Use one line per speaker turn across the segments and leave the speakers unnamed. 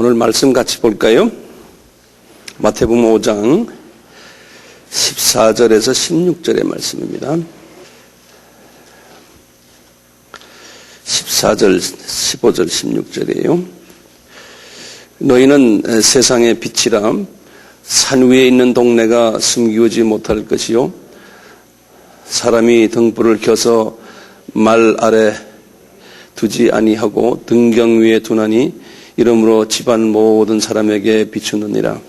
오늘 말씀 같이 볼까요? 마태복음 5장 14절에서 16절의 말씀입니다. 14절, 15절, 16절이에요. 너희는 세상의 빛이라 산 위에 있는 동네가 숨기우지 못할 것이요 사람이 등불을 켜서 말 아래 두지 아니하고 등경 위에 두나니 이러므로 집안 모든 사람에게 비추느니라.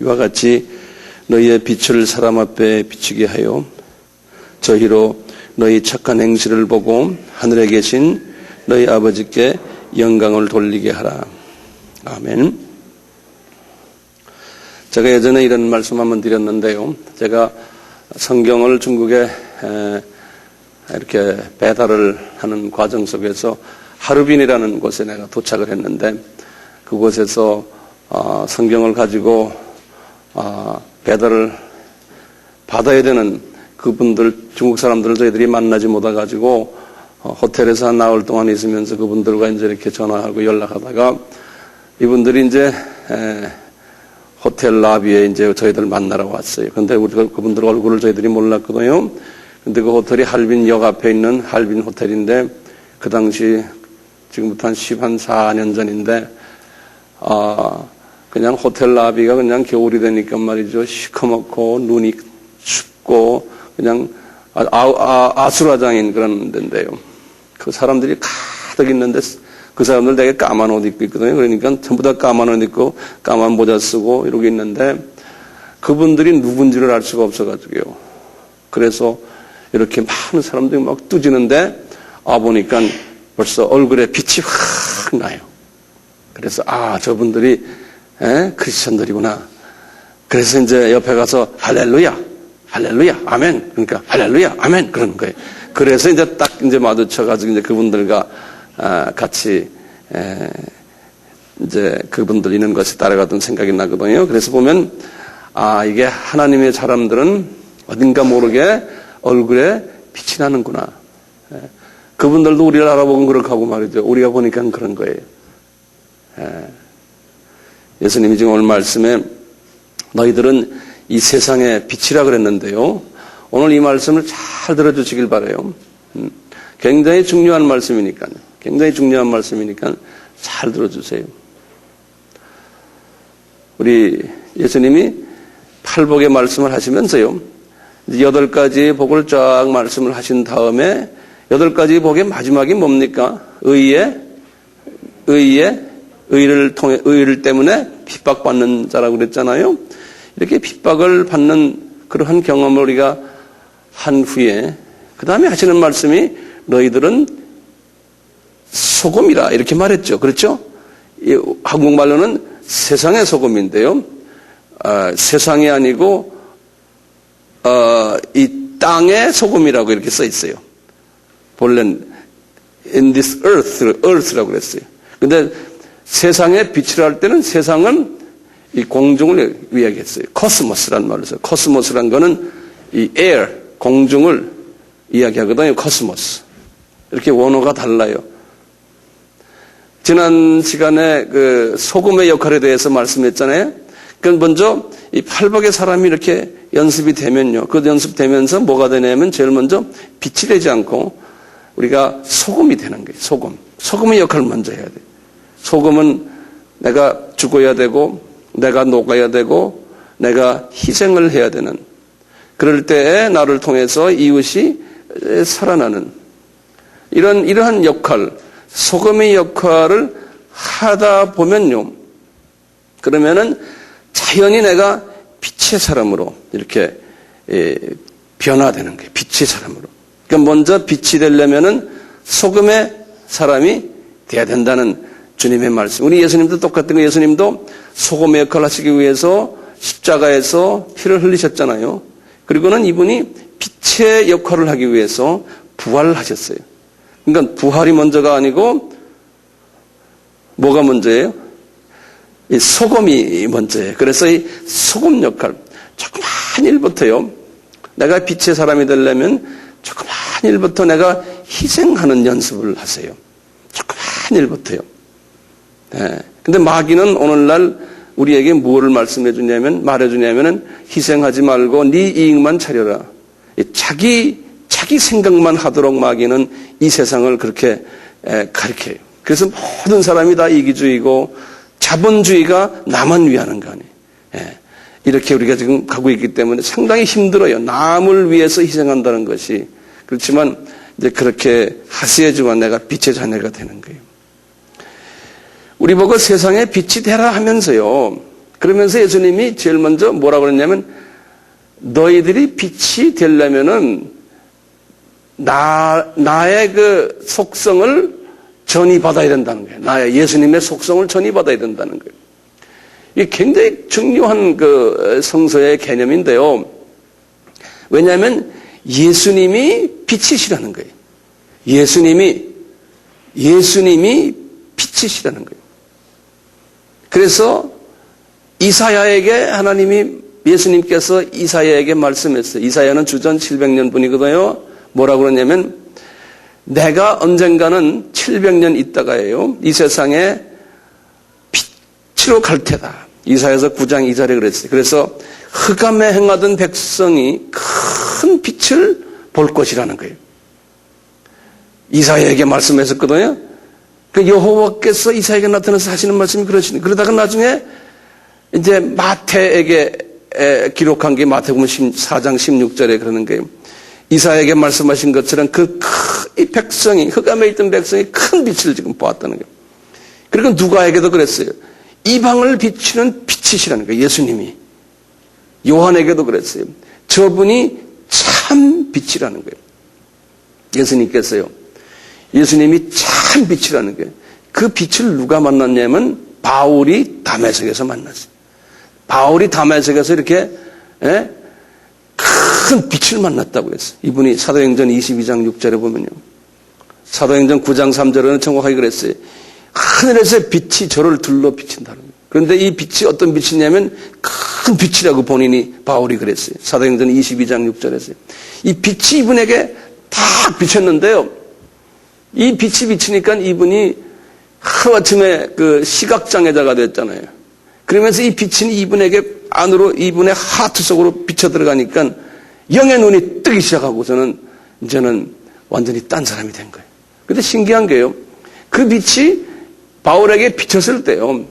이와 같이 너희의 빛을 사람 앞에 비추게 하여 저희로 너희 착한 행실을 보고 하늘에 계신 너희 아버지께 영광을 돌리게 하라. 아멘. 제가 예전에 이런 말씀 한번 드렸는데요. 제가 성경을 중국에 이렇게 배달을 하는 과정 속에서 하르빈이라는 곳에 내가 도착을 했는데 그곳에서 성경을 가지고 배달을 받아야 되는 그분들, 중국 사람들을 저희들이 만나지 못해가지고 호텔에서 한 나흘 동안 있으면서 그분들과 이제 이렇게 전화하고 연락하다가 이분들이 이제 호텔 라비에 이제 저희들 만나러 왔어요. 근데 우리가 그분들 얼굴을 저희들이 몰랐거든요. 근데 그 호텔이 할빈역 앞에 있는 할빈 호텔인데 그 당시 지금부터 한 14년 전인데 그냥 호텔 라비가 그냥 겨울이 되니까 말이죠. 시커멓고 눈이 춥고 그냥 아수라장인 그런 데인데요. 그 사람들이 가득 있는데 그 사람들 되게 까만 옷 입고 있거든요. 그러니까 전부 다 까만 옷 입고 까만 모자 쓰고 이러고 있는데 그분들이 누군지를 알 수가 없어가지고요. 그래서 이렇게 많은 사람들이 막 뚜지는데 보니까 벌써 얼굴에 빛이 확 나요. 그래서 저분들이 크리스천들이구나. 그래서 이제 옆에 가서 할렐루야, 할렐루야, 아멘. 그러니까 할렐루야, 아멘. 그러는 거예요. 그래서 이제 딱 이제 마주쳐가지고 이제 그분들과 같이 이제 그분들 있는 것이 따라가던 생각이 나거든요. 그래서 보면 이게 하나님의 사람들은 어딘가 모르게 얼굴에 빛이 나는구나. 그분들도 우리를 알아보고 그렇게 하고 말이죠. 우리가 보니까 그런 거예요. 예수님이 지금 오늘 말씀에 너희들은 이 세상의 빛이라 그랬는데요. 오늘 이 말씀을 잘 들어주시길 바라요. 굉장히 중요한 말씀이니까요. 굉장히 중요한 말씀이니까 잘 들어주세요. 우리 예수님이 팔복의 말씀을 하시면서요. 8가지 복을 쫙 말씀을 하신 다음에 8가지 복의 마지막이 뭡니까? 의를 때문에 핍박받는 자라고 그랬잖아요. 이렇게 핍박을 받는 그러한 경험을 우리가 한 후에 그 다음에 하시는 말씀이 너희들은 소금이라 이렇게 말했죠. 그렇죠? 한국말로는 세상의 소금인데요. 세상이 아니고 이 땅의 소금이라고 이렇게 써 있어요. 본래는 in this earth라고 그랬어요. 근데 세상에 빛이라 할 때는 세상은 이 공중을 이야기했어요. 코스모스라는 말을 써요. 코스모스라는 거는 이 air, 공중을 이야기하거든요. 코스모스. 이렇게 원어가 달라요. 지난 시간에 그 소금의 역할에 대해서 말씀했잖아요. 그러니까 먼저 이 팔복의 사람이 이렇게 연습이 되면요. 그 연습되면서 뭐가 되냐면 제일 먼저 빛이 되지 않고 우리가 소금이 되는 거예요. 소금. 소금의 역할을 먼저 해야 돼요. 소금은 내가 죽어야 되고 내가 녹아야 되고 내가 희생을 해야 되는 그럴 때에 나를 통해서 이웃이 살아나는 이러한 역할, 소금의 역할을 하다 보면요. 그러면은 자연히 내가 빛의 사람으로 이렇게 변화되는 거예요. 빛의 사람으로. 그러니까 먼저 빛이 되려면은 소금의 사람이 돼야 된다는 주님의 말씀. 우리 예수님도 똑같은 거. 예수님도 소금의 역할을 하시기 위해서 십자가에서 피를 흘리셨잖아요. 그리고는 이분이 빛의 역할을 하기 위해서 부활을 하셨어요. 그러니까 부활이 먼저가 아니고 뭐가 먼저예요? 이 소금이 먼저예요. 그래서 이 소금 역할, 조그만 일부터요. 내가 빛의 사람이 되려면 조그만 일부터 내가 희생하는 연습을 하세요. 조그만 일부터요. 네. 근데 마귀는 오늘날 우리에게 무엇을 말해주냐면은 희생하지 말고 네 이익만 차려라. 자기 생각만 하도록 마귀는 이 세상을 그렇게 가르쳐요. 그래서 모든 사람이 다 이기주의고 자본주의가 나만 위하는 거 아니에요. 이렇게 우리가 지금 가고 있기 때문에 상당히 힘들어요. 남을 위해서 희생한다는 것이. 그렇지만 이제 그렇게 하시해주고 내가 빛의 자녀가 되는 거예요. 우리 보고 세상에 빛이 되라 하면서요. 그러면서 예수님이 제일 먼저 뭐라고 그랬냐면 너희들이 빛이 되려면은 나의 그 속성을 전이받아야 된다는 거예요. 나의 예수님의 속성을 전이받아야 된다는 거예요. 이게 굉장히 중요한 그 성서의 개념인데요. 왜냐하면 예수님이 빛이시라는 거예요. 예수님이 빛이시라는 거예요. 그래서 이사야에게 예수님께서 이사야에게 말씀했어요. 이사야는 주전 700년 분이거든요. 뭐라고 그러냐면 내가 언젠가는 700년 있다가요. 이 세상에 빛으로 갈 테다. 이사야서 9장 2절에 그랬어요. 그래서 흑암에 행하던 백성이 큰 빛을 볼 것이라는 거예요. 이사야에게 말씀했었거든요. 그 여호와께서 이사야에게 나타나서 하시는 말씀이 그러다가 나중에 이제 마태에게 기록한 게 마태복음 4장 16절에 그러는 거예요. 이사야에게 말씀하신 것처럼 이 백성이, 흑암에 있던 백성이 큰 빛을 지금 보았다는 거예요. 그리고 누가에게도 그랬어요. 이방을 비추는 빛이시라는 거예요. 예수님이. 요한에게도 그랬어요. 저분이 참 빛이라는 거예요. 예수님께서요. 예수님이 참 빛이라는 거예요. 그 빛을 누가 만났냐면 바울이 다메섹에서 만났어요. 바울이 다메섹에서 이렇게 큰 빛을 만났다고 했어요. 이분이 사도행전 22장 6절에 보면요. 사도행전 9장 3절에는 정확하게 그랬어요. 하늘에서 빛이 저를 둘러 비친다는 거예요. 그런데 이 빛이 어떤 빛이냐면 큰 빛이라고 본인이 바울이 그랬어요. 사도행전 22장 6절에서요. 이 빛이 이분에게 딱 비쳤는데요. 이 빛이 비치니까 이분이 하루아침에 그 시각장애자가 됐잖아요. 그러면서 이 빛이 이분에게 안으로 이분의 하트 속으로 비쳐 들어가니까 영의 눈이 뜨기 시작하고서는 이제는 완전히 딴 사람이 된 거예요. 근데 신기한 게요. 그 빛이 바울에게 비쳤을 때요.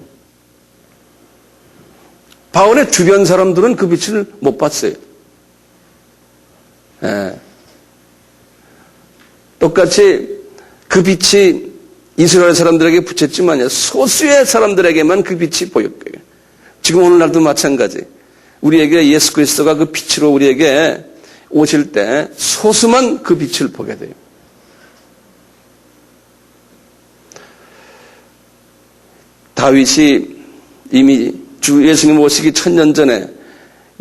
바울의 주변 사람들은 그 빛을 못 봤어요. 똑같이 그 빛이 이스라엘 사람들에게 비쳤지만 소수의 사람들에게만 그 빛이 보였고요. 지금 오늘날도 마찬가지. 우리에게 예수 그리스도가 그 빛으로 우리에게 오실 때 소수만 그 빛을 보게 돼요. 다윗이 이미 주 예수님 오시기 1000년 전에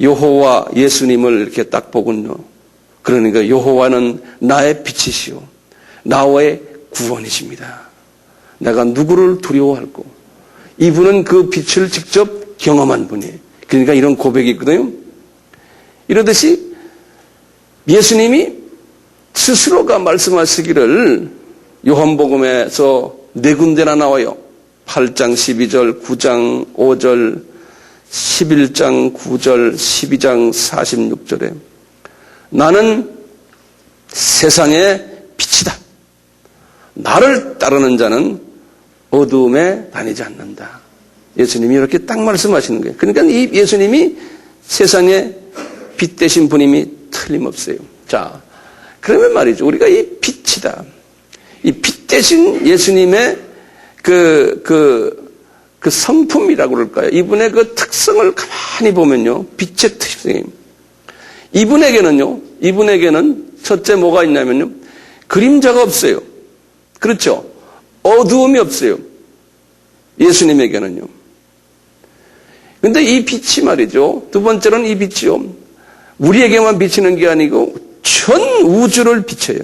여호와 예수님을 이렇게 딱 보군요. 그러니까 여호와는 나의 빛이시오. 나의 구원이십니다. 내가 누구를 두려워할꼬. 이분은 그 빛을 직접 경험한 분이에요. 그러니까 이런 고백이 있거든요. 이러듯이 예수님이 스스로가 말씀하시기를 요한복음에서 4군데나 나와요. 8장 12절, 9장 5절, 11장 9절, 12장 46절에 나는 세상의 빛이다. 나를 따르는 자는 어두움에 다니지 않는다. 예수님이 이렇게 딱 말씀하시는 거예요. 그러니까 이 예수님이 세상의 빛 되신 분임이 틀림없어요. 자, 그러면 말이죠. 우리가 이 빛이다. 이 빛 되신 예수님의 그 성품이라고 그럴까요? 이분의 그 특성을 가만히 보면요. 빛의 특성이. 이분에게는 첫째 뭐가 있냐면요. 그림자가 없어요. 그렇죠? 어두움이 없어요. 예수님에게는요. 근데 이 빛이 말이죠. 두 번째로는 이 빛이요. 우리에게만 비치는 게 아니고 전 우주를 비춰요.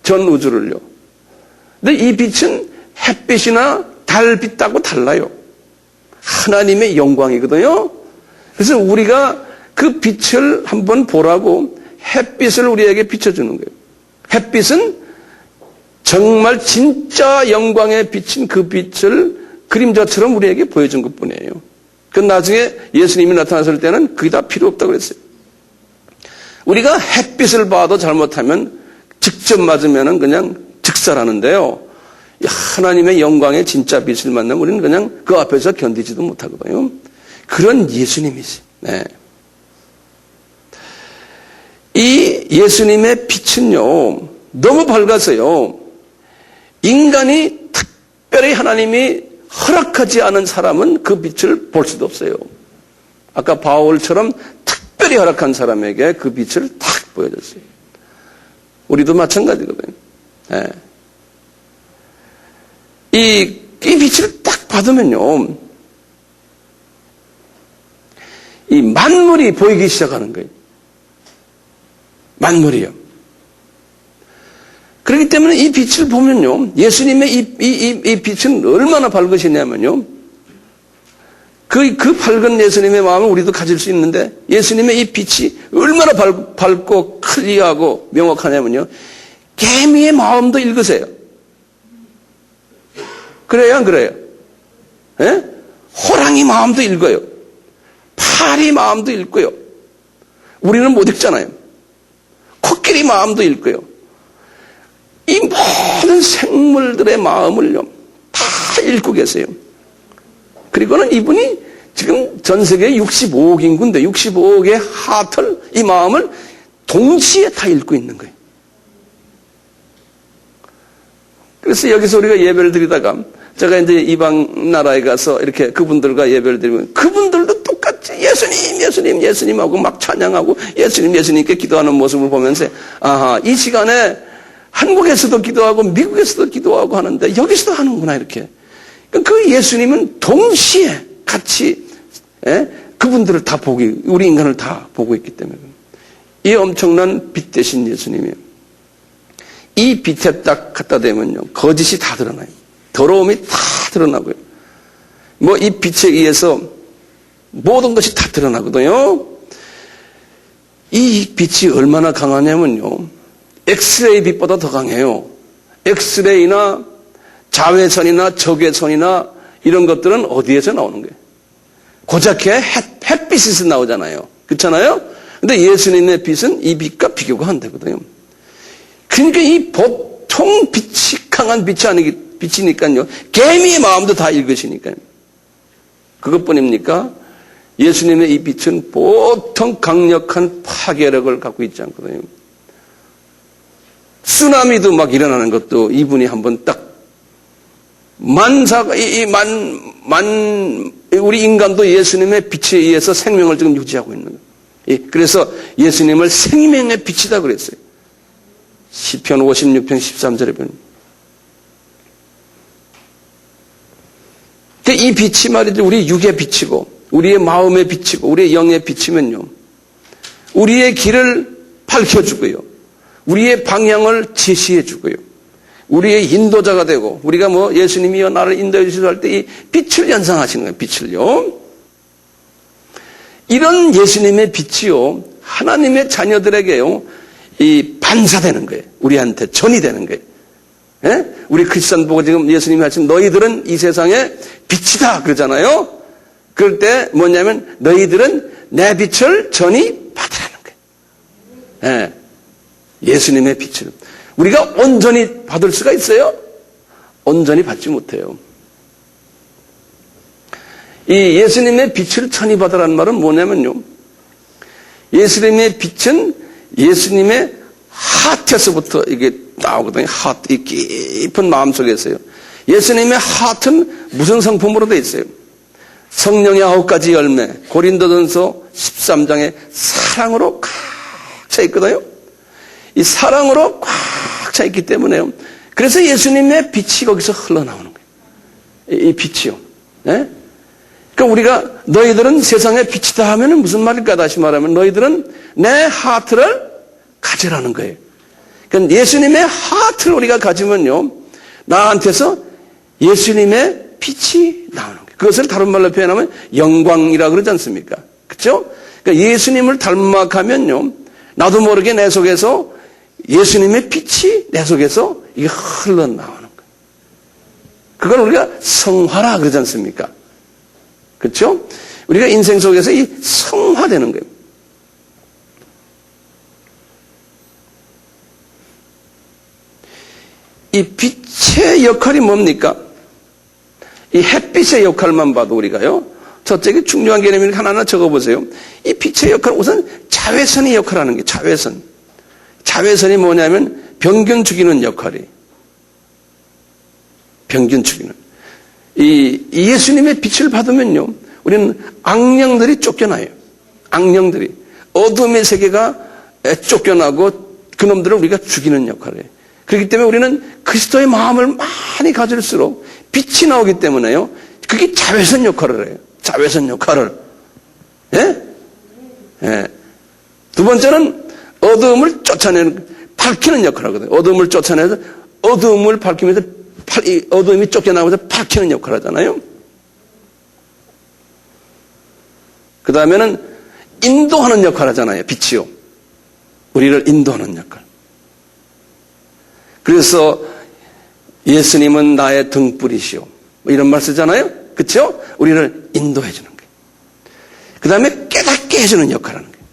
전 우주를요. 근데 이 빛은 햇빛이나 달빛하고 달라요. 하나님의 영광이거든요. 그래서 우리가 그 빛을 한번 보라고 햇빛을 우리에게 비춰주는 거예요. 햇빛은 정말 진짜 영광에 비친 그 빛을 그림자처럼 우리에게 보여준 것뿐이에요. 그 나중에 예수님이 나타났을 때는 그게 다 필요 없다고 그랬어요. 우리가 햇빛을 봐도 잘못하면 직접 맞으면 그냥 즉사라는데요. 하나님의 영광의 진짜 빛을 만나면 우리는 그냥 그 앞에서 견디지도 못하거든요. 그런 예수님이지. 네. 이 예수님의 빛은요, 너무 밝아서요, 인간이 특별히 하나님이 허락하지 않은 사람은 그 빛을 볼 수도 없어요. 아까 바울처럼 특별히 허락한 사람에게 그 빛을 탁 보여줬어요. 우리도 마찬가지거든요. 네. 이 빛을 딱 받으면요, 이 만물이 보이기 시작하는 거예요. 만물이요. 그렇기 때문에 이 빛을 보면요, 예수님의 이 빛은 얼마나 밝으시냐면요, 그 밝은 예수님의 마음을 우리도 가질 수 있는데, 예수님의 이 빛이 얼마나 밝고 클리어하고 명확하냐면요, 개미의 마음도 읽으세요. 그래요, 안 그래요? 예? 호랑이 마음도 읽어요. 파리 마음도 읽고요. 우리는 못 읽잖아요. 코끼리 마음도 읽고요. 이 모든 생물들의 마음을요, 다 읽고 계세요. 그리고는 이분이 지금 전 세계 65억 인구인데 65억의 하트를, 이 마음을 동시에 다 읽고 있는 거예요. 그래서 여기서 우리가 예배를 드리다가 제가 이제 이방 나라에 가서 이렇게 그분들과 예배를 드리면 그분들도 똑같이 예수님 하고 막 찬양하고 예수님께 기도하는 모습을 보면서, 아하, 이 시간에 한국에서도 기도하고 미국에서도 기도하고 하는데 여기서도 하는구나, 이렇게. 그 예수님은 동시에 같이, 그분들을 다 우리 인간을 다 보고 있기 때문에. 이 엄청난 빛 대신 예수님이에요. 이 빛에 딱 갖다 대면요, 거짓이 다 드러나요. 더러움이 다 드러나고요. 이 빛에 의해서 모든 것이 다 드러나거든요. 이 빛이 얼마나 강하냐면요, 엑스레이 빛보다 더 강해요. 엑스레이나 자외선이나 적외선이나 이런 것들은 어디에서 나오는 거예요? 고작해 햇빛에서 나오잖아요. 그렇잖아요? 근데 예수님의 빛은 이 빛과 비교가 안 되거든요. 그러니까 이 보통 빛이 강한 빛이니까요, 개미의 마음도 다 읽으시니까요. 그것뿐입니까? 예수님의 이 빛은 보통 강력한 파괴력을 갖고 있지 않거든요. 쓰나미도 막 일어나는 것도 이분이 한번 딱 우리 인간도 예수님의 빛에 의해서 생명을 지금 유지하고 있는 거예요. 그래서 예수님을 생명의 빛이다 그랬어요. 시편 56편 13절에 보면. 이 빛이 말이죠, 우리 육의 빛이고 우리의 마음의 빛이고 우리의 영의 빛이면요, 우리의 길을 밝혀주고요, 우리의 방향을 제시해주고요, 우리의 인도자가 되고, 우리가 예수님이여 나를 인도해 주시소 할 때 이 빛을 연상하시는 거예요. 빛을요. 이런 예수님의 빛이요, 하나님의 자녀들에게요, 이 반사되는 거예요. 우리한테 전이 되는 거예요. 예? 우리 크리스천 보고 지금 예수님이 하신 너희들은 이 세상의 빛이다 그러잖아요. 그럴 때 뭐냐면 너희들은 내 빛을 전이 받으라는 거예요. 예. 예수님의 빛을 우리가 온전히 받을 수가 있어요? 온전히 받지 못해요. 이 예수님의 빛을 전이 받으라는 말은 뭐냐면요, 예수님의 빛은 예수님의 하트에서부터 이게 나오거든요. 하트, 이 깊은 마음속에서요. 예수님의 하트는 무슨 성품으로 되어 있어요? 성령의 9가지 열매, 고린도전서 13장에 사랑으로 꽉 차 있거든요. 이 사랑으로 꽉 차 있기 때문에요. 그래서 예수님의 빛이 거기서 흘러나오는 거예요. 이 빛이요. 네? 그러니까 우리가 너희들은 세상의 빛이다 하면 무슨 말일까? 다시 말하면 너희들은 내 하트를 가지라는 거예요. 그러니까 예수님의 하트를 우리가 가지면요, 나한테서 예수님의 빛이 나오는 거예요. 그것을 다른 말로 표현하면 영광이라고 그러지 않습니까? 그렇죠? 그러니까 예수님을 닮아가면요, 나도 모르게 내 속에서 예수님의 빛이 내 속에서 이게 흘러나오는 거예요. 그걸 우리가 성화라 그러지 않습니까? 그렇죠? 우리가 인생 속에서 이 성화되는 거예요. 이 빛의 역할이 뭡니까? 이 햇빛의 역할만 봐도 우리가요. 저쪽에 중요한 개념을 하나하나 적어보세요. 이 빛의 역할, 우선 자외선의 역할을 하는 게 자외선. 자외선이 뭐냐면 병균 죽이는 역할이. 병균 죽이는. 이 예수님의 빛을 받으면요. 우리는 악령들이 쫓겨나요. 악령들이. 어둠의 세계가 쫓겨나고 그놈들을 우리가 죽이는 역할을 해요. 그렇기 때문에 우리는 그리스도의 마음을 많이 가질수록 빛이 나오기 때문에요. 그게 자외선 역할을 해요. 자외선 역할을. 예? 예. 두 번째는 어둠을 쫓아내는, 밝히는 역할을 하거든요. 어둠을 쫓아내서 어둠을 밝히면서 어둠이 쫓겨나면서 밝히는 역할을 하잖아요. 그 다음에는 인도하는 역할을 하잖아요. 빛이요. 우리를 인도하는 역할. 그래서 예수님은 나의 등불이시오. 뭐 이런 말 쓰잖아요. 그렇죠? 우리를 인도해 주는 거예요. 그 다음에 깨닫게 해주는 역할을 하는 거예요.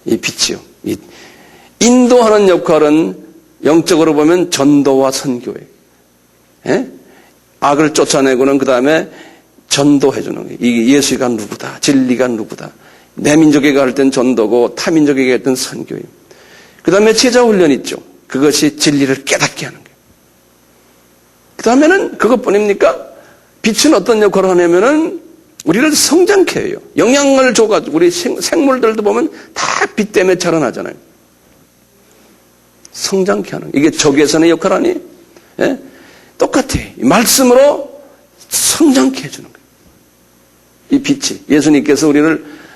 이 빛이요. 이 인도하는 역할은 영적으로 보면 전도와 선교예요. 예? 악을 쫓아내고는 그 다음에 전도해 주는 거예요. 이 예수가 누구다. 진리가 누구다. 내 민족에게 할 땐 전도고 타 민족에게 할 땐 선교예요. 그 다음에 제자 훈련 있죠. 그것이 진리를 깨닫게 하는 거예요. 그 다음에는 그것뿐입니까? 빛은 어떤 역할을 하냐면은 우리를 성장케 해요. 영양을 줘가지고 우리 생물들도 보면 다 빛 때문에 자라나잖아요. 성장케 하는 거예요. 이게 적외선의 역할 아니에요? 예? 똑같아요. 말씀으로 성장케 해주는 거예요. 이 빛이. 예수님께서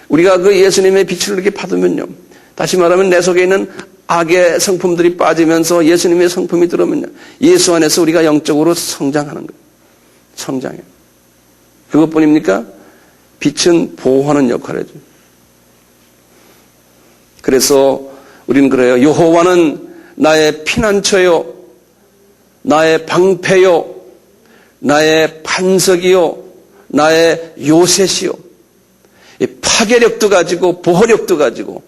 우리가 그 예수님의 빛을 이렇게 받으면요. 다시 말하면 내 속에 있는 악의 성품들이 빠지면서 예수님의 성품이 들어오면요. 예수 안에서 우리가 영적으로 성장하는 거예요. 성장해요. 그것뿐입니까? 빛은 보호하는 역할을 해줘요. 그래서 우리는 그래요. 여호와는 나의 피난처요, 나의 방패요, 나의 반석이요, 나의 요새시요. 파괴력도 가지고 보호력도 가지고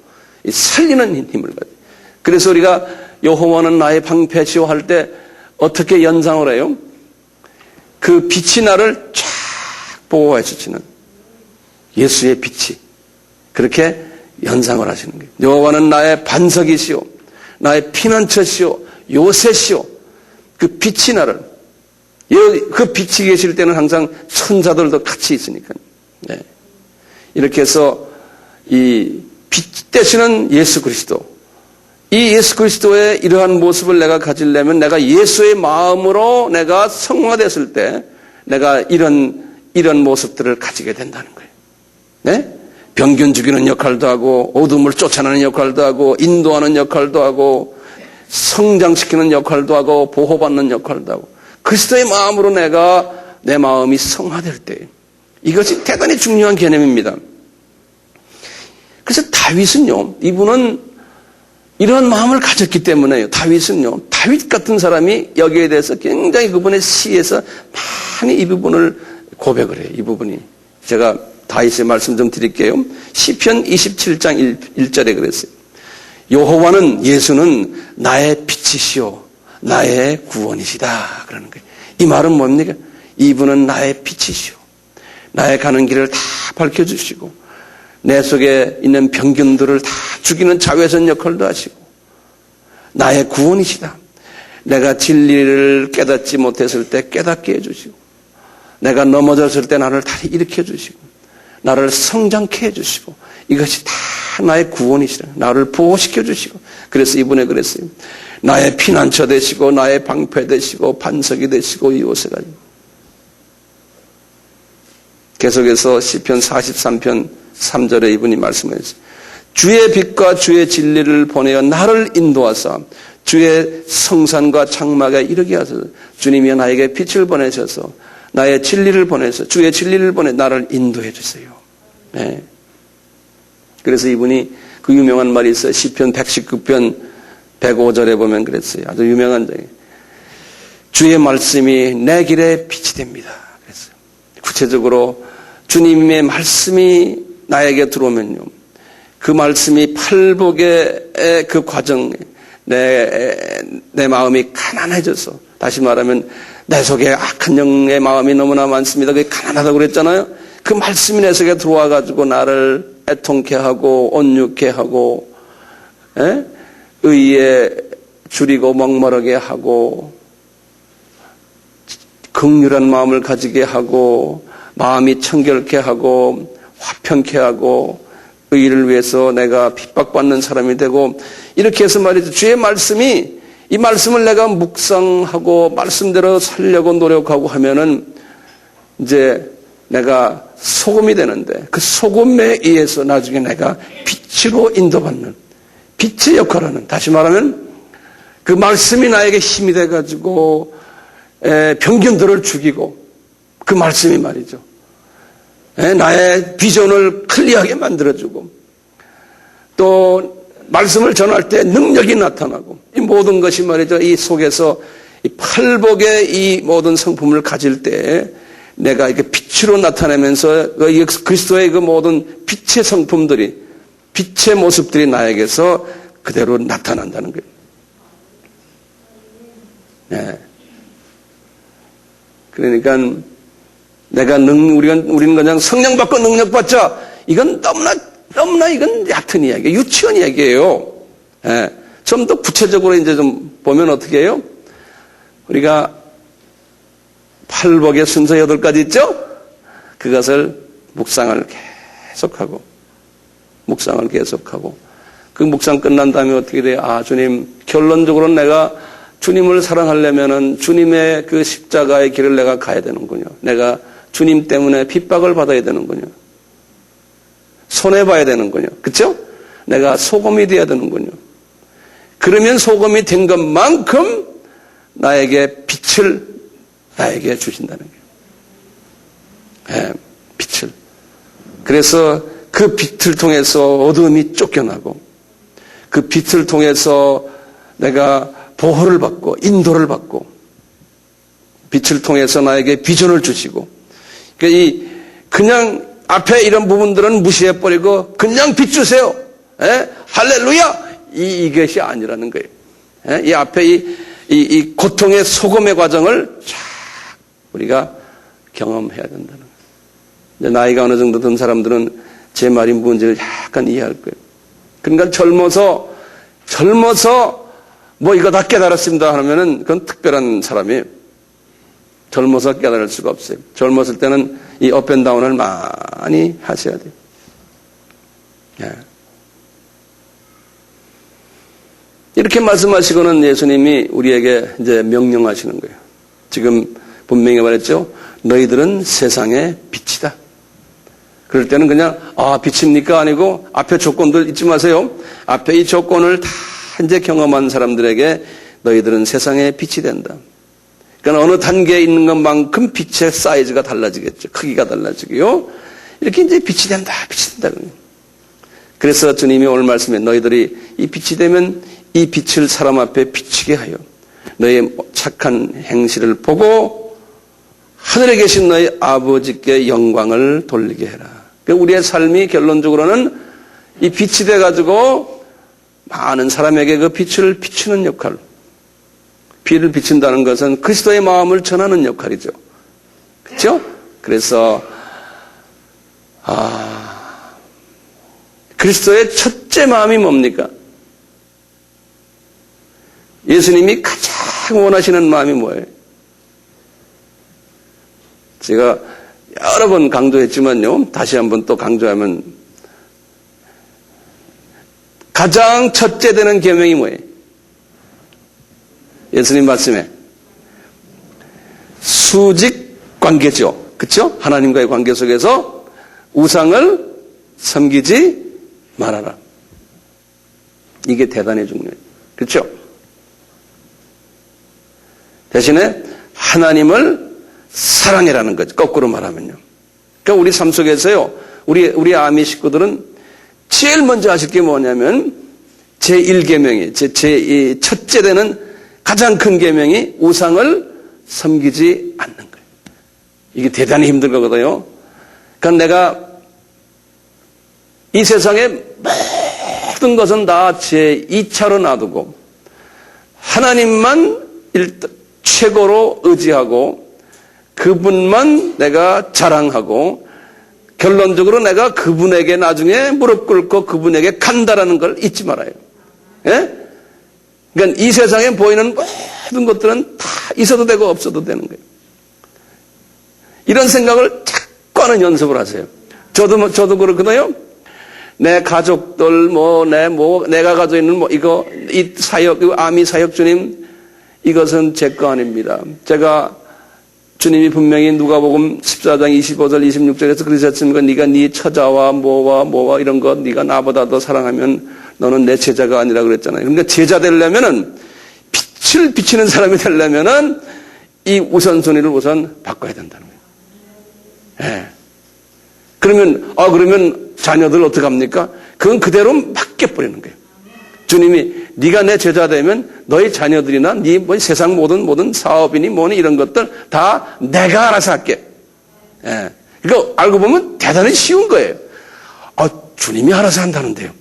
살리는 힘을 가지고. 그래서 우리가 여호와는 나의 방패시요 할 때 어떻게 연상을 해요? 그 빛이 나를 쫙 보호해 주시는 예수의 빛이 그렇게 연상을 하시는 거예요. 여호와는 나의 반석이시요, 나의 피난처시요, 요새시요. 그 빛이 나를, 그 빛이 계실 때는 항상 천사들도 같이 있으니까. 네. 이렇게 해서 이 빛 되시는 예수 그리스도, 이 예수 그리스도의 이러한 모습을 내가 가지려면 내가 예수의 마음으로 내가 성화됐을 때 내가 이런 모습들을 가지게 된다는 거예요. 네? 병균 죽이는 역할도 하고 어둠을 쫓아내는 역할도 하고 인도하는 역할도 하고 성장시키는 역할도 하고 보호받는 역할도 하고 그리스도의 마음으로 내 마음이 성화될 때 이것이 대단히 중요한 개념입니다. 그래서 다윗은요, 이분은 이런 마음을 가졌기 때문에요. 다윗 같은 사람이 여기에 대해서 굉장히 그분의 시에서 많이 이 부분을 고백을 해요. 이 부분이. 제가 다윗의 말씀 좀 드릴게요. 시편 27장 1절에 그랬어요. 여호와는, 예수는 나의 빛이시오, 나의 구원이시다. 그러는 거예요. 이 말은 뭡니까? 이분은 나의 빛이시오. 나의 가는 길을 다 밝혀주시고 내 속에 있는 병균들을 다 죽이는 자외선 역할도 하시고 나의 구원이시다. 내가 진리를 깨닫지 못했을 때 깨닫게 해주시고 내가 넘어졌을 때 나를 다시 일으켜주시고 나를 성장케 해주시고 이것이 다 나의 구원이시다. 나를 보호시켜주시고 그래서 이번에 그랬어요. 나의 피난처 되시고 나의 방패 되시고 반석이 되시고 요새가. 계속해서 시편 43편 3절에 이분이 말씀하셨어요. 주의 빛과 주의 진리를 보내어 나를 인도하사 주의 성산과 장막에 이르게 하소서. 주님이 나에게 빛을 보내셔서 나의 진리를 보내서 주의 진리를 보내 나를 인도해 주세요. 네. 그래서 이분이 그 유명한 말이 있어요. 시편 119편 105절에 보면 그랬어요. 아주 유명한 장이에요. 주의 말씀이 내 길에 빛이 됩니다. 그랬어요. 구체적으로 주님의 말씀이 나에게 들어오면요, 그 말씀이 팔복의 그 과정에 내 마음이 가난해져서, 다시 말하면 내 속에 악한 영의 마음이 너무나 많습니다. 그게 가난하다고 그랬잖아요. 그 말씀이 내 속에 들어와 가지고 나를 애통케 하고 온유케 하고 의에 줄이고 먹먹하게 하고 긍휼한 마음을 가지게 하고 마음이 청결케 하고 화평케 하고 의를 위해서 내가 핍박받는 사람이 되고, 이렇게 해서 말이죠. 주의 말씀이, 이 말씀을 내가 묵상하고 말씀대로 살려고 노력하고 하면은 이제 내가 소금이 되는데, 그 소금에 의해서 나중에 내가 빛으로 인도받는 빛의 역할을 하는, 다시 말하면 그 말씀이 나에게 힘이 돼가지고 병균들을 죽이고, 그 말씀이 말이죠, 나의 비전을 클리어하게 만들어주고, 또 말씀을 전할 때 능력이 나타나고, 이 모든 것이 말이죠, 이 속에서 이 팔복의 이 모든 성품을 가질 때 내가 이렇게 빛으로 나타내면서 그리스도의 그 모든 빛의 성품들이, 빛의 모습들이 나에게서 그대로 나타난다는 거예요. 네. 그러니까 우리는 그냥 성령 받고 능력 받자, 이건 너무나 이건 얕은 이야기, 유치원 이야기예요. 예. 좀 더 구체적으로 이제 좀 보면 어떻게 해요? 우리가 팔복의 순서 8가지 있죠? 그것을 묵상을 계속하고, 그 묵상 끝난 다음에 어떻게 돼요? 아, 주님, 결론적으로는 내가 주님을 사랑하려면은 주님의 그 십자가의 길을 내가 가야 되는군요. 내가 주님 때문에 핍박을 받아야 되는군요. 손해봐야 되는군요. 그렇죠? 내가 소금이 돼야 되는군요. 그러면 소금이 된 것만큼 나에게 빛을 나에게 주신다는 거예요. 네, 빛을. 그래서 그 빛을 통해서 어둠이 쫓겨나고, 그 빛을 통해서 내가 보호를 받고 인도를 받고, 빛을 통해서 나에게 비전을 주시고, 그냥 앞에 이런 부분들은 무시해버리고 그냥 빛 주세요. 할렐루야! 이것이 아니라는 거예요. 이 앞에 이 고통의 소금의 과정을 쫙 우리가 경험해야 된다는 거예요. 나이가 어느 정도 든 사람들은 제 말이 뭔지를 약간 이해할 거예요. 그러니까 젊어서 뭐 이거 다 깨달았습니다 하면은 그건 특별한 사람이에요. 젊어서 깨달을 수가 없어요. 젊었을 때는 이 업앤다운을 많이 하셔야 돼요. 예. 이렇게 말씀하시고는 예수님이 우리에게 이제 명령하시는 거예요. 지금 분명히 말했죠. 너희들은 세상의 빛이다. 그럴 때는 그냥 빛입니까? 아니고 앞에 조건들 잊지 마세요. 앞에 이 조건을 다 이제 경험한 사람들에게 너희들은 세상의 빛이 된다. 그러니까 어느 단계에 있는 것만큼 빛의 사이즈가 달라지겠죠. 크기가 달라지고요. 이렇게 이제 빛이 된다. 그래서 주님이 오늘 말씀에 너희들이 이 빛이 되면 이 빛을 사람 앞에 비치게 하여 너희의 착한 행실을 보고 하늘에 계신 너희 아버지께 영광을 돌리게 해라. 그러니까 우리의 삶이 결론적으로는 이 빛이 돼가지고 많은 사람에게 그 빛을 비추는 역할. 빛을 비춘다는 것은 그리스도의 마음을 전하는 역할이죠. 그렇죠? 그래서 그리스도의 첫째 마음이 뭡니까? 예수님이 가장 원하시는 마음이 뭐예요? 제가 여러 번 강조했지만요, 다시 한번 또 강조하면 가장 첫째 되는 계명이 뭐예요? 예수님 말씀에 수직 관계죠. 그렇죠? 하나님과의 관계 속에서 우상을 섬기지 말아라. 이게 대단히 중요해요. 그렇죠? 대신에 하나님을 사랑해라는 거죠. 거꾸로 말하면요. 그러니까 우리 삶 속에서요, 우리 아미 식구들은 제일 먼저 하실 게 뭐냐면 제1계명이 제 첫째 되는 가장 큰 계명이 우상을 섬기지 않는 거예요. 이게 대단히 힘든 거거든요. 그러니까 내가 이 세상의 모든 것은 다 제 2차로 놔두고 하나님만 일단 최고로 의지하고 그분만 내가 자랑하고 결론적으로 내가 그분에게 나중에 무릎 꿇고 그분에게 간다라는 걸 잊지 말아요. 예? 그러니까 이 세상에 보이는 모든 것들은 다 있어도 되고 없어도 되는 거예요. 이런 생각을 자꾸 하는 연습을 하세요. 저도 그렇거든요. 내 가족들, 내가 가지고 있는 이 사역, 이 아미 사역 주님, 이것은 제 거 아닙니다. 제가 주님이 분명히 누가복음 14장 25절 26절에서 그러셨습니까? 네가 네 처자와 뭐와 이런 것 네가 나보다 더 사랑하면 너는 내 제자가 아니라 그랬잖아요. 그러니까 제자 되려면은 빛을 비치는 사람이 되려면은 이 우선순위를 우선 바꿔야 된다는 거예요. 예. 그러면 자녀들 어떻게 합니까? 그건 그대로 맡겨버리는 거예요. 주님이 네가 내 제자 되면 너희 자녀들이나 네 세상 모든 사업이니 뭐니 이런 것들 다 내가 알아서 할게. 예. 이거 알고 보면 대단히 쉬운 거예요. 주님이 알아서 한다는데요.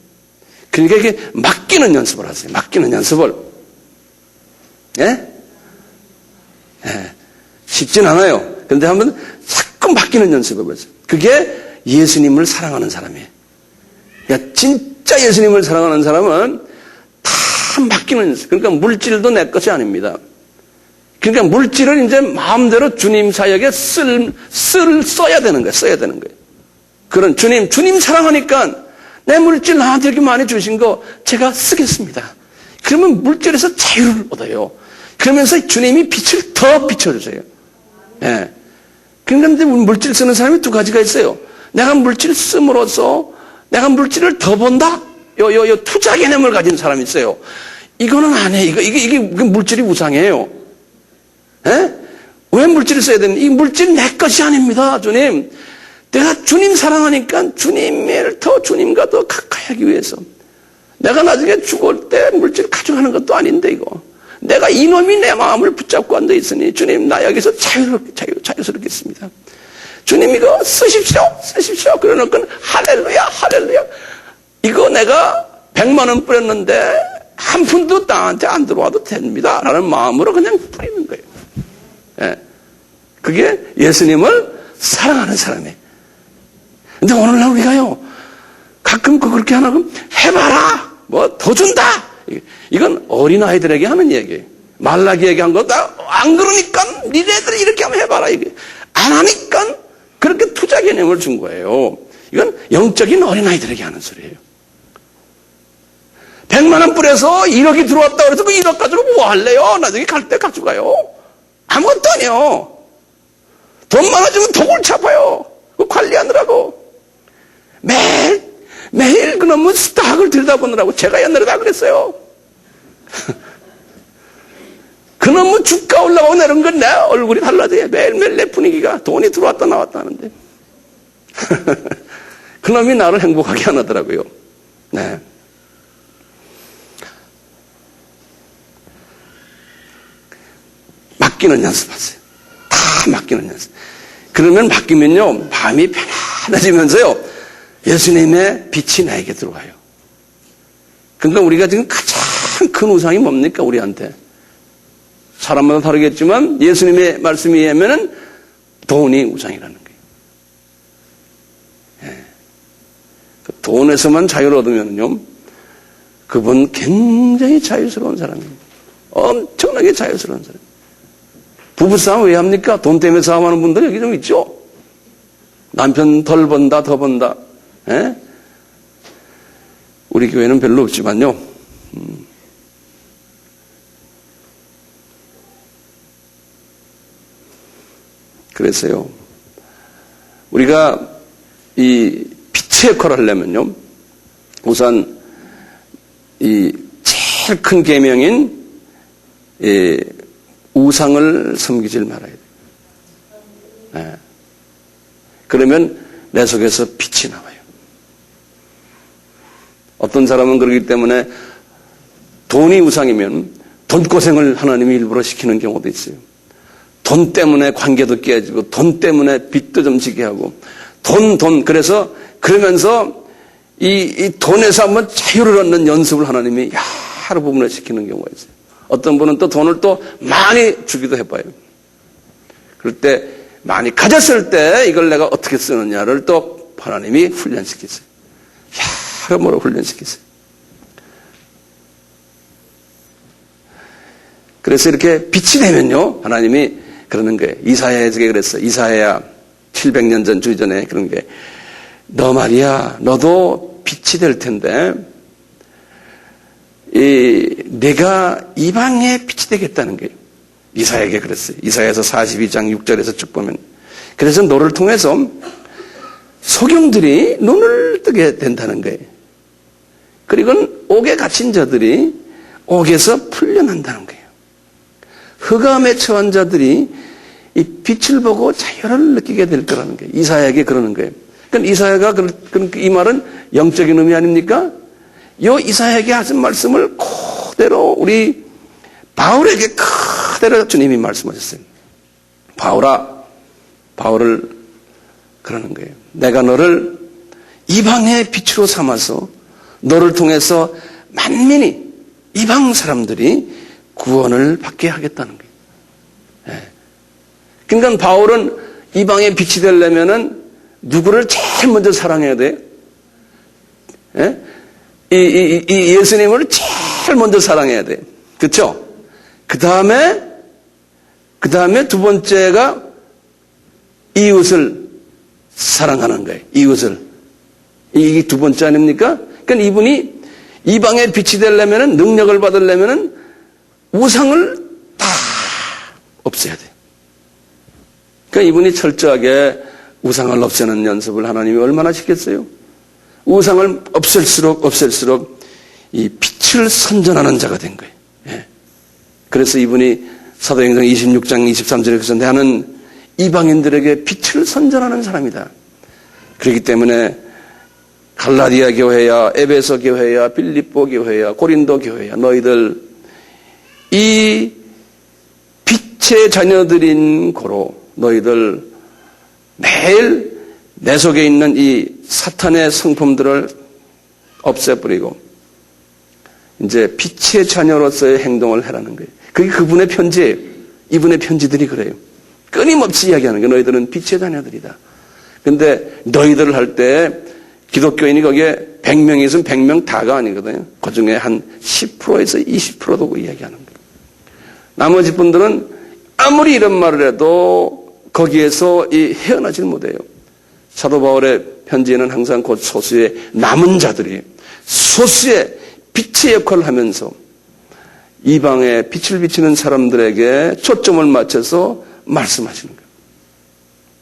그러니까 이게 맡기는 연습을 하세요. 맡기는 연습을. 예? 예. 쉽진 않아요. 그런데 한번 자꾸 맡기는 연습을 해보세요. 그게 예수님을 사랑하는 사람이에요. 그러니까 진짜 예수님을 사랑하는 사람은 다 맡기는 연습. 그러니까 물질도 내 것이 아닙니다. 그러니까 물질을 이제 마음대로 주님 사역에 써야 되는 거예요. 그런 주님 사랑하니까 내 물질 나한테 이렇게 많이 주신 거 제가 쓰겠습니다. 그러면 물질에서 자유를 얻어요. 그러면서 주님이 빛을 더 비춰주세요. 예. 그런데 물질 쓰는 사람이 두 가지가 있어요. 내가 물질 씀으로써 내가 물질을 더 본다? 요 투자 개념을 가진 사람이 있어요. 이거는 안 해. 이게 물질이 우상이에요. 예? 왜 물질을 써야 되는? 이 물질 내 것이 아닙니다, 주님. 내가 주님 사랑하니까 주님과 더 가까이 하기 위해서. 내가 나중에 죽을 때 물질 가져가는 것도 아닌데, 이거. 내가 이놈이 내 마음을 붙잡고 앉아 있으니, 주님, 나 여기서 자유스럽게 있습니다. 주님, 이거 쓰십시오. 그러니까, 할렐루야. 이거 내가 100만 원 뿌렸는데, 한 푼도 나한테 안 들어와도 됩니다. 라는 마음으로 그냥 뿌리는 거예요. 예. 그게 예수님을 사랑하는 사람이에요. 근데 오늘날 우리가요, 가끔 그렇게 하나, 그럼 해봐라! 더 준다! 이건 어린아이들에게 하는 얘기예요. 말라기에게 한 것도 안 그러니까 니네들이 이렇게 하면 해봐라. 이게 안 하니까 그렇게 투자 개념을 준 거예요. 이건 영적인 어린아이들에게 하는 소리예요. 100만 원 뿌려서 1억이 들어왔다 그래서 그 1억 가지고 뭐 할래요? 나중에 갈 때 가져가요. 아무것도 아니요. 돈 많아지면 더 골치 아파요. 그 관리하느라고. 매일 그놈의 스탁을 들여다보느라고 제가 옛날에 다 그랬어요. 그놈의 주가 올라가고 내려온 건 내 얼굴이 달라져요. 매일매일 내 분위기가 돈이 들어왔다 나왔다 하는데. 그놈이 나를 행복하게 안 하더라고요. 네. 맡기는 연습하세요. 다 맡기는 연습. 그러면 맡기면요, 마음이 편안해지면서요, 예수님의 빛이 나에게 들어와요. 그러니까 우리가 지금 가장 큰 우상이 뭡니까, 우리한테? 사람마다 다르겠지만 예수님의 말씀에 의하면 돈이 우상이라는 거예요. 예. 그 돈에서만 자유를 얻으면요, 그분 굉장히 자유스러운 사람입니다. 엄청나게 자유스러운 사람. 부부싸움 왜 합니까? 돈 때문에 싸움하는 분들 여기 좀 있죠? 남편 덜 번다, 더 번다. 예? 우리 교회는 별로 없지만요. 그래서요, 우리가 이 빛의 역할을 하려면요, 우선 이 제일 큰 계명인 우상을 섬기질 말아야 돼요. 예. 그러면 내 속에서 빛이 나와요. 어떤 사람은 그러기 때문에 돈이 우상이면 돈고생을 하나님이 일부러 시키는 경우도 있어요. 돈 때문에 관계도 깨지고 돈 때문에 빚도 좀 지게 하고 그래서 그러면서 이 돈에서 한번 자유를 얻는 연습을 하나님이 여러 부분을 시키는 경우가 있어요. 어떤 분은 또 돈을 또 많이 주기도 해봐요. 그럴 때 많이 가졌을 때 이걸 내가 어떻게 쓰느냐를 또 하나님이 훈련시키세요. 여러모로 훈련시키세요. 그래서 이렇게 빛이 되면요, 하나님이 그러는 거예요. 이사야에게 그랬어요. 이사야 700년 전 주전에 그런 게, 너 말이야, 너도 빛이 될 텐데, 내가 이방의 빛이 되겠다는 거예요. 이사야에게 그랬어요. 이사야에서 42장 6절에서 쭉 보면. 그래서 너를 통해서 소경들이 눈을 뜨게 된다는 거예요. 그리고 옥에 갇힌 자들이 옥에서 풀려난다는 거예요. 흑암에 처한 자들이 이 빛을 보고 자유를 느끼게 될 거라는 거예요. 이사야에게 그러는 거예요. 그러니까 이사야가 이 말은 영적인 의미 아닙니까? 요 이사야에게 하신 말씀을 그대로 우리 바울에게 그대로 주님이 말씀하셨어요. 바울을 그러는 거예요. 내가 너를 이방의 빛으로 삼아서 너를 통해서 만민이, 이방 사람들이 구원을 받게 하겠다는 거예요. 예. 그러니까 바울은 이방의 빛이 되려면은 누구를 제일 먼저 사랑해야 돼요? 예? 이 예수님을 제일 먼저 사랑해야 돼요. 그렇죠? 그 다음에 두 번째가 이웃을 사랑하는 거예요. 이웃을. 이게 두 번째 아닙니까? 그러니까 이분이 이방의 빛이 되려면은, 능력을 받으려면은 우상을 다 없애야 돼요. 그러니까 이분이 철저하게 우상을 없애는 연습을 하나님이 얼마나 시켰어요? 우상을 없앨수록 이 빛을 선전하는 자가 된 거예요. 예. 그래서 이분이 사도행전 26장 23절에 그래서 나는 이방인들에게 빛을 선전하는 사람이다. 그렇기 때문에 갈라디아 교회야, 에베소 교회야, 빌립보 교회야, 고린도 교회야, 너희들 이 빛의 자녀들인 고로 너희들 매일 내 속에 있는 이 사탄의 성품들을 없애버리고 이제 빛의 자녀로서의 행동을 하라는 거예요. 그게 그분의 편지예요. 이분의 편지들이 그래요. 끊임없이 이야기하는 거예요. 너희들은 빛의 자녀들이다. 근데 너희들을 할 때 기독교인이 거기에 100명이 있으면 100명 다가 아니거든요. 그 중에 한 10%에서 20% 두고 이야기하는 거예요. 나머지 분들은 아무리 이런 말을 해도 거기에서 헤어나질 못해요. 사도 바울의 편지에는 항상 곧 소수의 남은 자들이 소수의 빛의 역할을 하면서 이방에 빛을 비치는 사람들에게 초점을 맞춰서 말씀하시는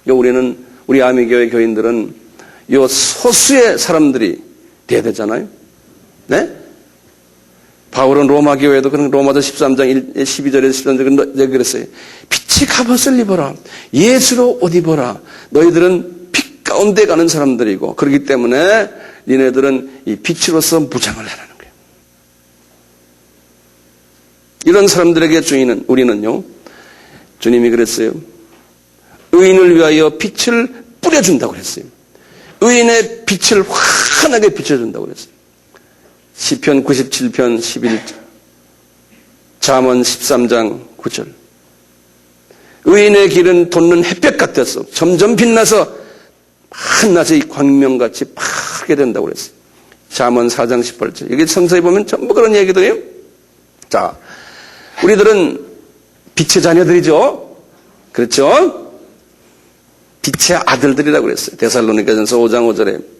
거예요. 우리 아미교회 교인들은 요 소수의 사람들이 돼야 되잖아요. 네? 바울은 로마 교회도 그런 로마서 13장 12절에서 13절에 그랬어요. 빛이 갑옷을 입어라. 예수로 옷 입어라. 너희들은 빛 가운데 가는 사람들이고 그렇기 때문에 니네들은 이 빛으로서 무장을 하라는 거예요. 이런 사람들에게 우리는요. 주님이 그랬어요. 의인을 위하여 빛을 뿌려준다고 그랬어요. 의인의 빛을 환하게 비춰준다고 그랬어요. 시편 97편 11절, 잠언 13장 9절. 의인의 길은 돋는 햇볕 같았어. 점점 빛나서 한낮의 광명같이 파게 된다고 그랬어요. 잠언 4장 18절. 여기 성서에 보면 전부 그런 얘기들이에요. 자, 우리들은 빛의 자녀들이죠. 그렇죠? 빛의 아들들이라고 그랬어요. 데살로니가전서 5장 5절에.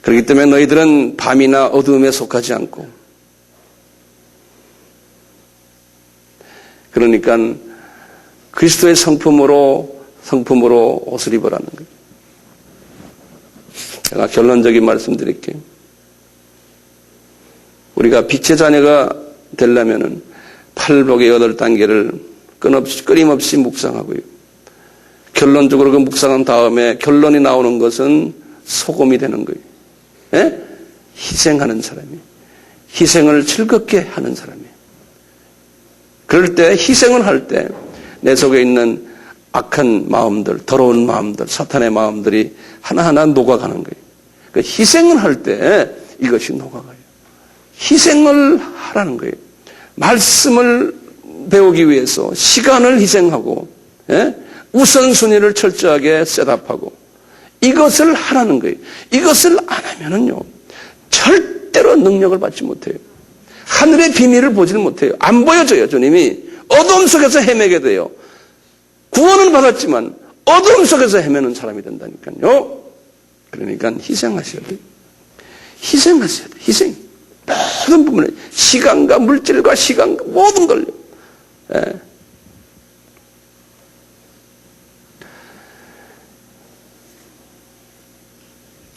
그렇기 때문에 너희들은 밤이나 어두움에 속하지 않고 그러니까 그리스도의 성품으로 옷을 입으라는 거예요. 제가 결론적인 말씀 드릴게요. 우리가 빛의 자녀가 되려면은 팔복의 8단계를 끊임없이 묵상하고요. 결론적으로 그 묵상한 다음에 결론이 나오는 것은 소금이 되는 거예요. 예? 희생하는 사람이에요. 희생을 즐겁게 하는 사람이에요. 그럴 때 희생을 할 때 내 속에 있는 악한 마음들, 더러운 마음들, 사탄의 마음들이 하나하나 녹아가는 거예요. 그 희생을 할 때 이것이 녹아가요. 희생을 하라는 거예요. 말씀을 배우기 위해서 시간을 희생하고, 예? 우선순위를 철저하게 셋업하고 이것을 하라는 거예요. 이것을 안 하면은요, 절대로 능력을 받지 못해요. 하늘의 비밀을 보지를 못해요. 안 보여줘요, 주님이. 어둠 속에서 헤매게 돼요. 구원은 받았지만 어둠 속에서 헤매는 사람이 된다니까요. 그러니까 희생하셔야 돼요. 희생하셔야 돼요. 희생. 모든 부분에 시간과 물질과 시간과 모든 걸요. 예.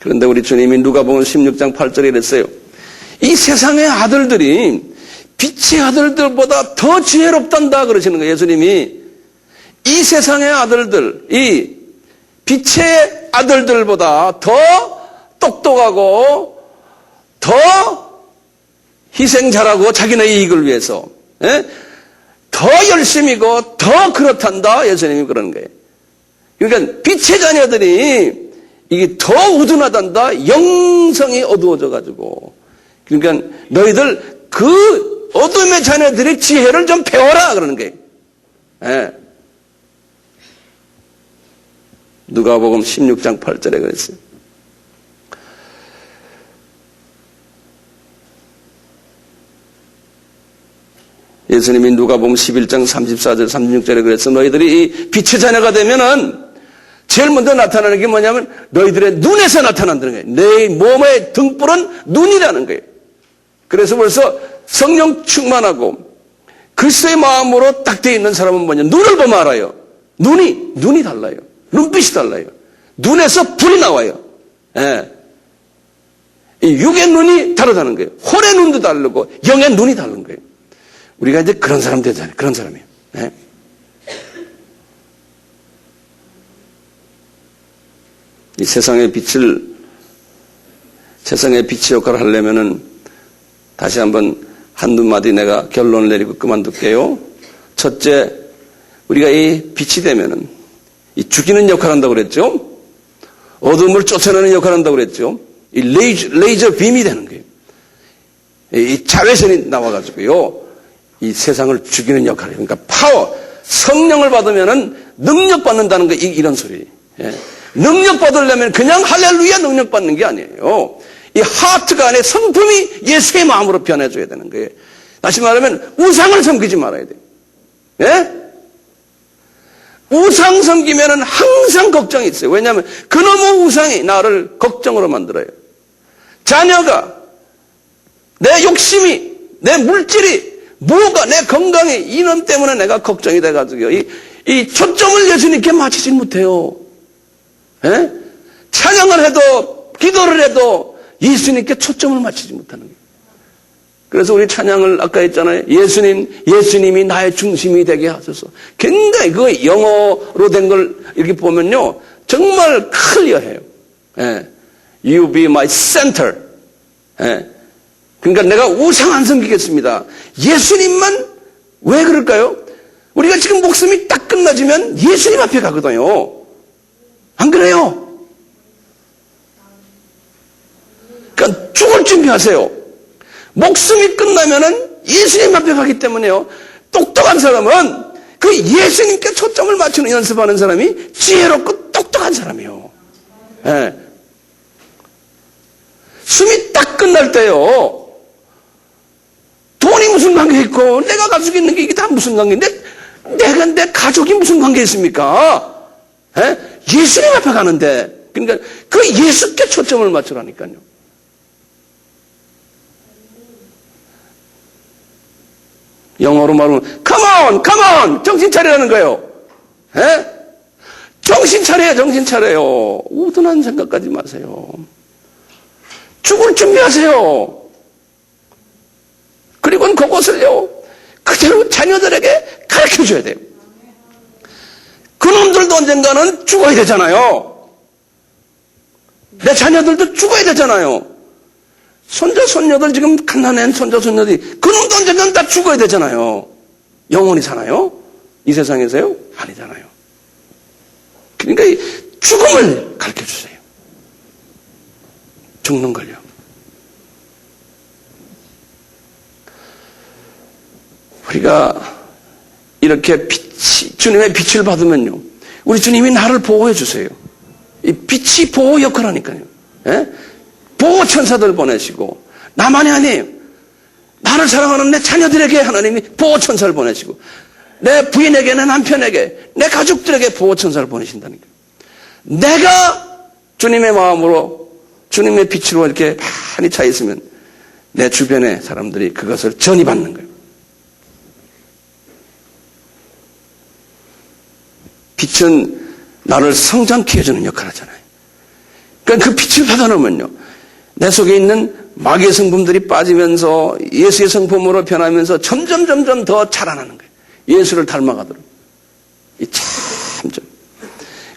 그런데 우리 주님이 누가복음 16장 8절에 이랬어요. 이 세상의 아들들이 빛의 아들들보다 더 지혜롭단다 그러시는 거예요. 예수님이 이 세상의 아들들, 이 빛의 아들들보다 더 똑똑하고 더 희생 잘하고 자기네 이익을 위해서, 예? 더 열심이고 더 그렇단다 예수님이 그러는 거예요. 그러니까 빛의 자녀들이 이게 더 우둔하단다. 영성이 어두워져 가지고. 그러니까 너희들 그 어둠의 자녀들의 지혜를 좀 배워라 그러는 거예요. 예. 누가복음 16장 8절에 그랬어요. 예수님이 누가복음 11장 34절 36절에 그랬어. 너희들이 이 빛의 자녀가 되면은 제일 먼저 나타나는 게 뭐냐면 너희들의 눈에서 나타난다는 거예요. 내 몸의 등불은 눈이라는 거예요. 그래서 벌써 성령 충만하고 그리스도의 마음으로 딱 되어 있는 사람은 뭐냐? 눈을 보면 알아요. 눈이 달라요. 눈빛이 달라요. 눈에서 불이 나와요. 예. 이 육의 눈이 다르다는 거예요. 혼의 눈도 다르고 영의 눈이 다른 거예요. 우리가 이제 그런 사람 되잖아요. 그런 사람이에요. 예. 이 세상의 빛의 역할을 하려면은 다시 한번 한두 마디 내가 결론을 내리고 그만둘게요. 첫째, 우리가 이 빛이 되면은 이 죽이는 역할을 한다고 그랬죠. 어둠을 쫓아내는 역할을 한다고 그랬죠. 이 레이저 빔이 되는 거예요. 이 자외선이 나와가지고요. 이 세상을 죽이는 역할이에요. 그러니까 파워, 성령을 받으면은 능력 받는다는 거 이런 소리. 예. 능력 받으려면 그냥 할렐루야 능력 받는 게 아니에요. 이 하트가 안에 성품이 예수의 마음으로 변해줘야 되는 거예요. 다시 말하면 우상을 섬기지 말아야 돼요. 예? 우상 섬기면은 항상 걱정이 있어요. 왜냐하면 그놈의 우상이 나를 걱정으로 만들어요. 자녀가, 내 욕심이, 내 물질이, 뭐가, 내 건강이 이놈 때문에 내가 걱정이 돼가지고요. 이 초점을 예수님께 맞추지 못해요. 예? 찬양을 해도 기도를 해도 예수님께 초점을 맞추지 못하는 거예요. 그래서 우리 찬양을 아까 했잖아요. 예수님이 나의 중심이 되게 하소서. 굉장히 그 영어로 된 걸 이렇게 보면요. 정말 클리어해요. 예. You be my center. 예. 그러니까 내가 우상 안 섬기겠습니다. 예수님만 왜 그럴까요? 우리가 지금 목숨이 딱 끝나지면 예수님 앞에 가거든요. 안 그래요? 그러니까 죽을 준비하세요. 목숨이 끝나면은 예수님 앞에 가기 때문에요. 똑똑한 사람은 그 예수님께 초점을 맞추는 연습하는 사람이 지혜롭고 똑똑한 사람이에요. 네. 숨이 딱 끝날 때요. 돈이 무슨 관계 있고 내가 가지고 있는 게 이게 다 무슨 관계인데 내가 내 가족이 무슨 관계 있습니까? 네? 예수님 앞에 가는데 그러니까 그 예수께 초점을 맞추라니까요. 영어로 말하면 come on 정신 차리라는 거예요. 에? 정신 차려요. 우둔한 생각하지 마세요. 죽을 준비하세요. 그리고는 그것을요 그대로 자녀들에게 가르쳐줘야 돼요. 그놈들도 언젠가는 죽어야 되잖아요. 내 자녀들도 죽어야 되잖아요. 손자 손녀들 지금 갓난아기 손자 손녀들이 그놈도 언젠가는 다 죽어야 되잖아요. 영원히 사나요? 이 세상에서요? 아니잖아요. 그러니까 이 죽음을 가르쳐 주세요. 죽는 걸요. 우리가 이렇게 주님의 빛을 받으면요, 우리 주님이 나를 보호해 주세요. 이 빛이 보호 역할을 하니까요. 예? 보호 천사들 보내시고, 나만이 아니에요. 나를 사랑하는 내 자녀들에게 하나님이 보호 천사를 보내시고, 내 부인에게, 내 남편에게, 내 가족들에게 보호 천사를 보내신다는 거예요. 내가 주님의 마음으로, 주님의 빛으로 이렇게 많이 차 있으면 내 주변의 사람들이 그것을 전이받는 거예요. 빛은 나를 성장케 해주는 역할을 하잖아요. 그러니까 그 빛을 받아놓으면요, 내 속에 있는 마귀의 성품들이 빠지면서 예수의 성품으로 변하면서 점점 더 자라나는 거예요. 예수를 닮아가도록. 이 참.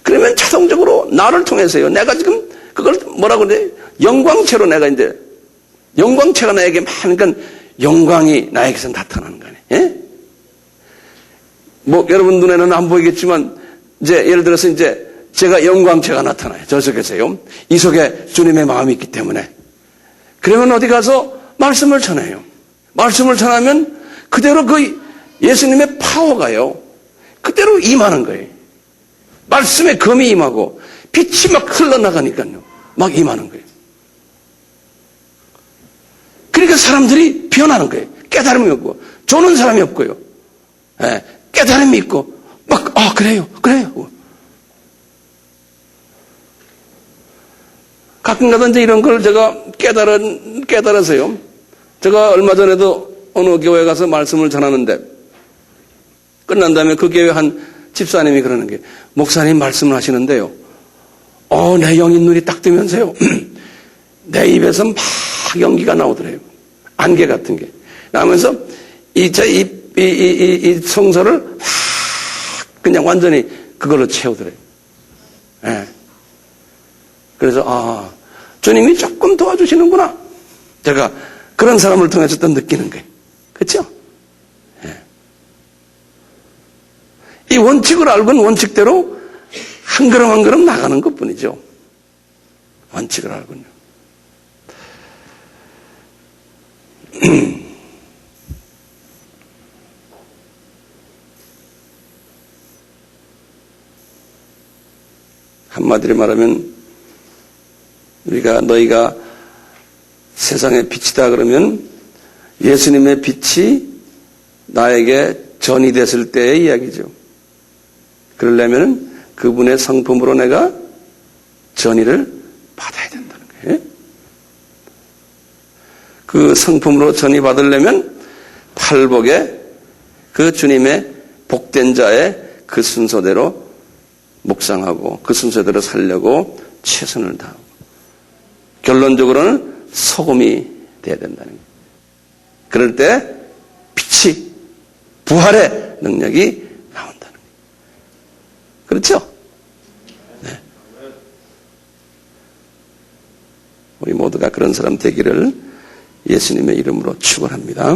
그러면 자동적으로 나를 통해서요, 내가 지금 그걸 뭐라고 그래? 영광체로 내가 이제, 영광체가 나에게 많으니까 영광이 나에게서 나타나는 거예요. 예? 뭐, 여러분 눈에는 안 보이겠지만, 이제 예를 들어서 이제 제가 영광체가 나타나요. 저 속에서요. 이 속에 주님의 마음이 있기 때문에. 그러면 어디 가서 말씀을 전해요. 말씀을 전하면 그대로 그 예수님의 파워가요, 그대로 임하는 거예요. 말씀의 검이 임하고 빛이 막 흘러나가니까요, 막 임하는 거예요. 그러니까 사람들이 변하는 거예요. 깨달음이 없고, 조는 사람이 없고요. 예, 깨달음이 있고, 막, 그래요. 가끔가다 이제 이런 걸 제가 깨달아서요. 제가 얼마 전에도 어느 교회 가서 말씀을 전하는데, 끝난 다음에 그 교회 한 집사님이 그러는 게, 목사님 말씀을 하시는데요, 내 영인 눈이 딱 뜨면서요, 내 입에서 막 연기가 나오더래요. 안개 같은 게. 나오면서, 이 성서를 막 그냥 완전히 그걸로 채우더래요. 예. 그래서, 주님이 조금 도와주시는구나. 제가 그런 사람을 통해서 또 느끼는 거예요. 그렇죠? 예. 이 원칙을 알고는 원칙대로 한 걸음 한 걸음 나가는 것뿐이죠. 원칙을 알고는요. 한마디로 말하면, 우리가 너희가 세상의 빛이다 그러면 예수님의 빛이 나에게 전이 됐을 때의 이야기죠. 그러려면 그분의 성품으로 내가 전이를 받아야 된다는 거예요. 그 성품으로 전이 받으려면 팔복에 그 주님의 복된 자의 그 순서대로 묵상하고 그 순서대로 살려고 최선을 다하고, 결론적으로는 소금이 돼야 된다는 거예요. 그럴 때 빛이, 부활의 능력이 나온다는 거예요. 그렇죠? 네. 우리 모두가 그런 사람 되기를 예수님의 이름으로 축원합니다.